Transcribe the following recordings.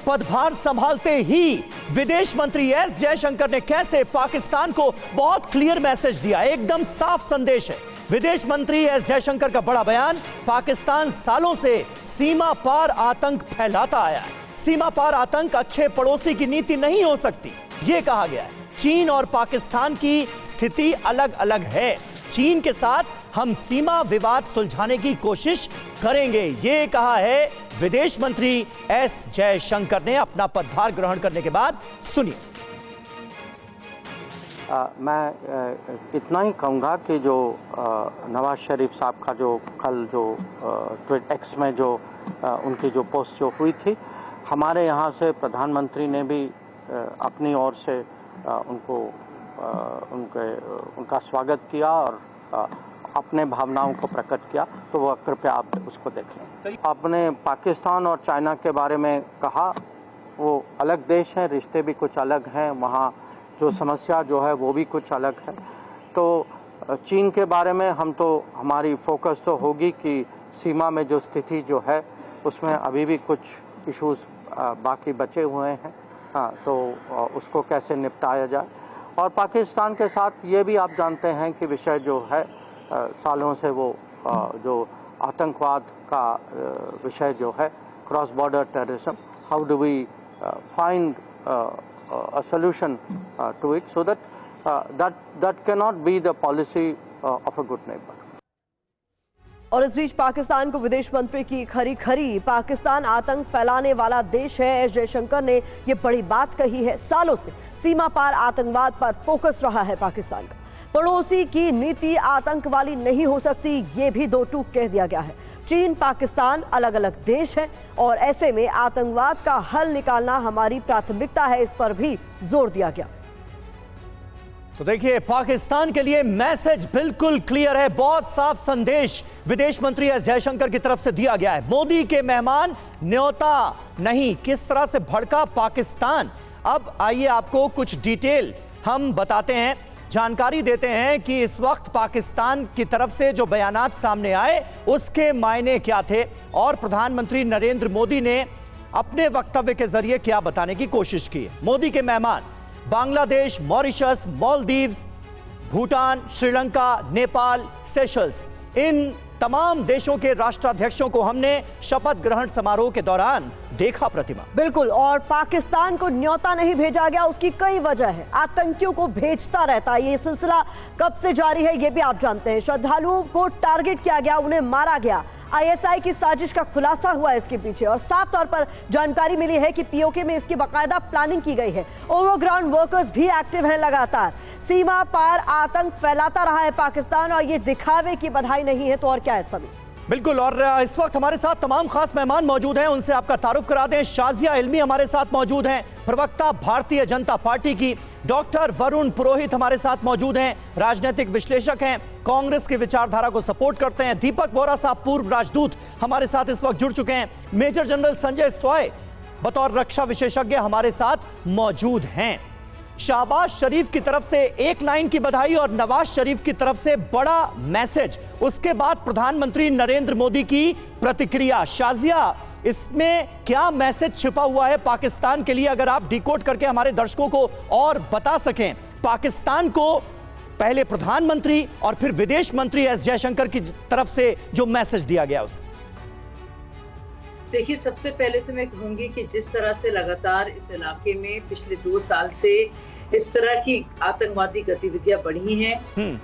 पदभार संभालते ही विदेश मंत्री एस जयशंकर ने कैसे पाकिस्तान को बहुत क्लियर मैसेज दिया, एकदम साफ संदेश है। विदेश मंत्री एस जयशंकर का बड़ा बयान, पाकिस्तान सालों से सीमा पार आतंक फैलाता आया है। सीमा पार आतंक अच्छे पड़ोसी की नीति नहीं हो सकती, यह कहा गया है। चीन और पाकिस्तान की स्थिति अलग अलग है। चीन के साथ हम सीमा विवाद सुलझाने की कोशिश करेंगे, ये कहा है विदेश मंत्री एस जयशंकर ने अपना पदभार ग्रहण करने के बाद। सुनिए। मैं इतना ही कहूँगा कि जो नवाज शरीफ साहब का जो कल जो ट्वीट एक्स में जो उनकी जो पोस्ट जो हुई थी, हमारे यहाँ से प्रधानमंत्री ने भी अपनी ओर से उनका स्वागत किया और अपने भावनाओं को प्रकट किया, तो वह कृपया आप उसको देख लें। आपने पाकिस्तान और चाइना के बारे में कहा, वो अलग देश हैं, रिश्ते भी कुछ अलग हैं, वहाँ जो समस्या जो है वो भी कुछ अलग है। तो चीन के बारे में हमारी फोकस तो होगी कि सीमा में जो स्थिति जो है उसमें अभी भी कुछ इश्यूज बाकी बचे हुए हैं, तो उसको कैसे निपटाया जाए। और पाकिस्तान के साथ ये भी आप जानते हैं कि विषय जो है सालों से वो जो आतंकवाद का विषय जो है, cross border terrorism, how do we find a solution to it, so that cannot be the policy of a good neighbor. और इस बीच पाकिस्तान को विदेश मंत्री की खरी खरी, पाकिस्तान आतंक फैलाने वाला देश है। एस जयशंकर ने ये बड़ी बात कही है। सालों से सीमा पार आतंकवाद पर फोकस रहा है पाकिस्तान का। पड़ोसी की नीति आतंक वाली नहीं हो सकती, ये भी दो टूक कह दिया गया है। चीन पाकिस्तान अलग अलग देश हैं और ऐसे में आतंकवाद का हल निकालना हमारी प्राथमिकता है, इस पर भी जोर दिया गया। तो देखिए, पाकिस्तान के लिए मैसेज बिल्कुल क्लियर है, बहुत साफ संदेश विदेश मंत्री एस जयशंकर की तरफ से दिया गया है। मोदी के मेहमान न्योता नहीं, किस तरह से भड़का पाकिस्तान। अब आइए आपको कुछ डिटेल हम बताते हैं, जानकारी देते हैं कि इस वक्त पाकिस्तान की तरफ से जो बयानात सामने आए उसके मायने क्या थे और प्रधानमंत्री नरेंद्र मोदी ने अपने वक्तव्य के जरिए क्या बताने की कोशिश की। मोदी के मेहमान बांग्लादेश, मॉरिशस, मालदीव्स, भूटान, श्रीलंका, नेपाल, सेशल्स, इन तमाम देशों के राष्ट्राध्यक्षों को हमने शपथ ग्रहण समारोह के दौरान देखा प्रतिमा। बिल्कुल, और पाकिस्तान को न्योता नहीं भेजा गया, उसकी कई वजह है। आतंकियों को भेजता रहता है, ये सिलसिला कब से जारी है ये भी आप जानते हैं। श्रद्धालुओं को टारगेट किया गया, उन्हें मारा गया। आईएसआई की साजिश का खुलासा हुआ इसके पीछे और साफ तौर पर जानकारी मिली है कि पीओके में इसकी बाकायदा प्लानिंग की गई है। ओवरग्राउंड वर्कर्स भी एक्टिव हैं लगातार। सीमा पार आतंक फैलाता रहा है पाकिस्तान और ये दिखावे की बधाई नहीं है तो और क्या है सभी। बिल्कुल, और इस वक्त हमारे साथ तमाम खास मेहमान मौजूद हैं, उनसे आपका तारुफ करा दें। शाजिया इल्मी हमारे साथ मौजूद हैं, प्रवक्ता भारतीय जनता पार्टी की। डॉक्टर वरुण पुरोहित हमारे साथ मौजूद हैं, राजनीतिक विश्लेषक हैं, कांग्रेस की विचारधारा को सपोर्ट करते हैं। दीपक वोरा साहब, पूर्व राजदूत, हमारे साथ इस वक्त जुड़ चुके हैं। मेजर जनरल संजय स्वाय बतौर रक्षा विशेषज्ञ हमारे साथ मौजूद हैं। शहबाज शरीफ की तरफ से एक लाइन की बधाई और नवाज शरीफ की तरफ से बड़ा मैसेज, उसके बाद प्रधानमंत्री नरेंद्र मोदी की प्रतिक्रिया। शाजिया, इसमें क्या मैसेज छिपा हुआ है पाकिस्तान के लिए, अगर आप डिकोड करके हमारे दर्शकों को और बता सकें। पाकिस्तान को पहले प्रधानमंत्री और फिर विदेश मंत्री एस जयशंकर की तरफ से जो मैसेज दिया गया उसे। देखिए, सबसे पहले तो मैं कहूंगी कि जिस तरह से लगातार इस इलाके में पिछले 2 साल से इस तरह की आतंकवादी गतिविधियां बढ़ी हैं,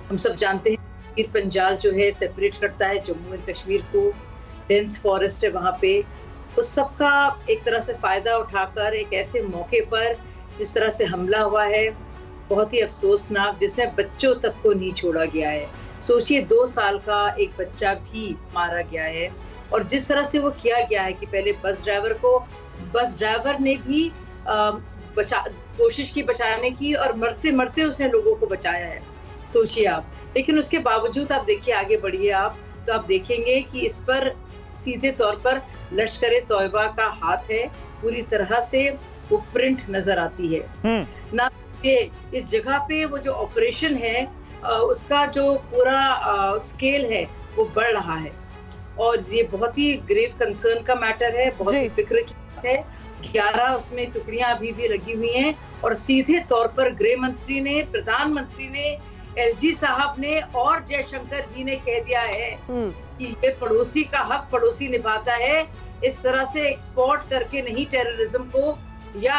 हम सब जानते हैं कि पंजाल जो है सेपरेट करता है जम्मू एंड कश्मीर को, डेंस फॉरेस्ट है वहां पे, उस सब का एक तरह से फायदा उठाकर एक ऐसे मौके पर जिस तरह से हमला हुआ है, बहुत ही अफसोसनाक, जिसमें बच्चों तक को नहीं छोड़ा गया है। सोचिए, 2 साल का एक बच्चा भी मारा गया है और जिस तरह से वो किया गया है कि पहले बस ड्राइवर ने भी कोशिश की बचाने की और मरते मरते उसने लोगों को बचाया है, सोचिए आप। लेकिन उसके बावजूद आप देखिए, आगे बढ़िए आप, तो आप देखेंगे कि इस पर सीधे तौर पर लश्कर ए तौयबा का हाथ है, पूरी तरह से वो प्रिंट नजर आती है ना। इस जगह पे वो जो ऑपरेशन है उसका जो पूरा स्केल है वो बढ़ रहा है और ये बहुत ही ग्रेव कंसर्न का मैटर है, बहुत ही फिक्र की बात है। 11 उसमें टुकड़ियां अभी भी लगी हुई हैं और सीधे तौर पर गृह मंत्री ने, प्रधानमंत्री ने, एलजी साहब ने और जयशंकर जी ने कह दिया है कि ये पड़ोसी का हक पड़ोसी निभाता है। इस तरह से एक्सपोर्ट करके नहीं टेररिज्म को या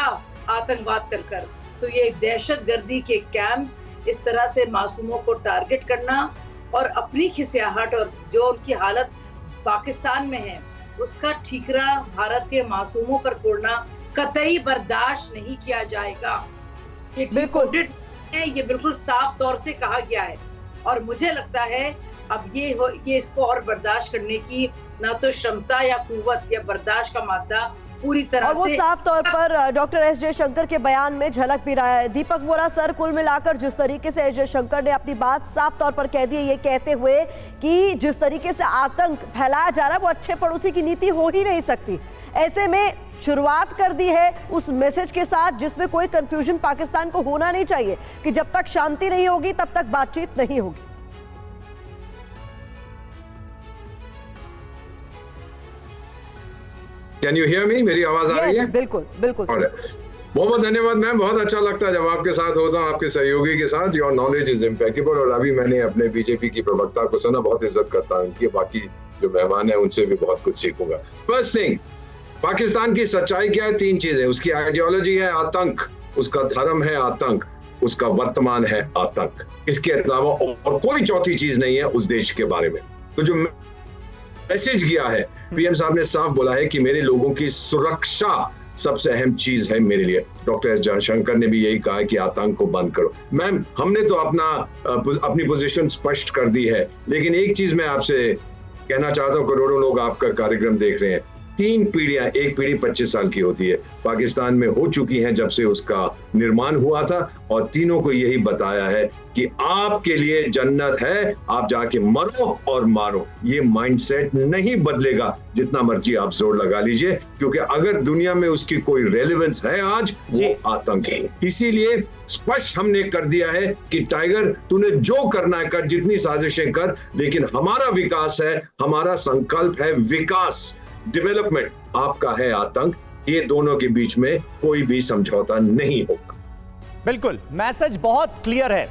आतंकवाद कर तो ये दहशतगर्दी के कैंप्स, इस तरह से मासूमों को टारगेट करना और अपनी खिसियाहट और जो उनकी हालत पाकिस्तान में है उसका ठीकरा भारत के मासूमों पर फोड़ना कतई बर्दाश्त नहीं किया जाएगा। ये डिकोडेड है, ये बिल्कुल साफ तौर से कहा गया है और मुझे लगता है अब ये इसको और बर्दाश्त करने की ना तो क्षमता या कुव्वत या बर्दाश्त का मादा पूरी तरह और वो से साफ तौर पर डॉक्टर एस जयशंकर के बयान में झलक भी रहा है। दीपक वोरा सर, कुल मिलाकर जिस तरीके से एस जयशंकर ने अपनी बात साफ तौर पर कह दी है, ये कहते हुए कि जिस तरीके से आतंक फैलाया जा रहा है वो अच्छे पड़ोसी की नीति हो ही नहीं सकती। ऐसे में शुरुआत कर दी है उस मैसेज के साथ जिसमें कोई कंफ्यूजन पाकिस्तान को होना नहीं चाहिए कि जब तक शांति नहीं होगी तब तक बातचीत नहीं होगी। Can you hear me? मेरी आवाज आ रही है? बिल्कुल बिल्कुल। बहुत बहुत धन्यवाद मैम, बहुत अच्छा लगता है जब आपके साथ होता हूँ, आपके सहयोगी के साथ। Your knowledge is impeccable. और अभी मैंने अपने बीजेपी की प्रवक्ता को सुना, बहुत इज्जत करता हूँ उनकी, बाकी जो मेहमान है उनसे भी बहुत कुछ सीखूंगा। फर्स्ट थिंग, पाकिस्तान की सच्चाई क्या है? 3 चीजें। उसकी आइडियोलॉजी है आतंक, उसका धर्म है आतंक, उसका वर्तमान है आतंक। इसके अलावा और कोई चौथी चीज नहीं है उस देश के बारे में। तो जो मैसेज किया है पीएम साहब ने साफ बोला है कि मेरे लोगों की सुरक्षा सबसे अहम चीज है मेरे लिए। डॉक्टर एस जयशंकर ने भी यही कहा है कि आतंक को बंद करो। मैम, हमने तो अपनी पोजीशन स्पष्ट कर दी है, लेकिन एक चीज मैं आपसे कहना चाहता हूँ, करोड़ों लोग आपका कार्यक्रम देख रहे हैं। 3 पीढ़ियां, एक पीढ़ी 25 साल की होती है, पाकिस्तान में हो चुकी हैं जब से उसका निर्माण हुआ था, और तीनों को यही बताया है कि आपके लिए जन्नत है, आप जाके मरो और मारो। ये माइंडसेट नहीं बदलेगा जितना मर्जी आप जोर लगा लीजिए, क्योंकि अगर दुनिया में उसकी कोई रेलेवेंस है आज, वो आतंक है। इसीलिए स्पष्ट हमने कर दिया है कि टाइगर, तूने जो करना है कर, जितनी साजिशें कर, लेकिन हमारा विकास है, हमारा संकल्प है विकास, डेवलपमेंट। आपका है आतंक। ये दोनों के बीच में कोई भी समझौता नहीं होगा। बिल्कुल, मैसेज बहुत क्लियर है।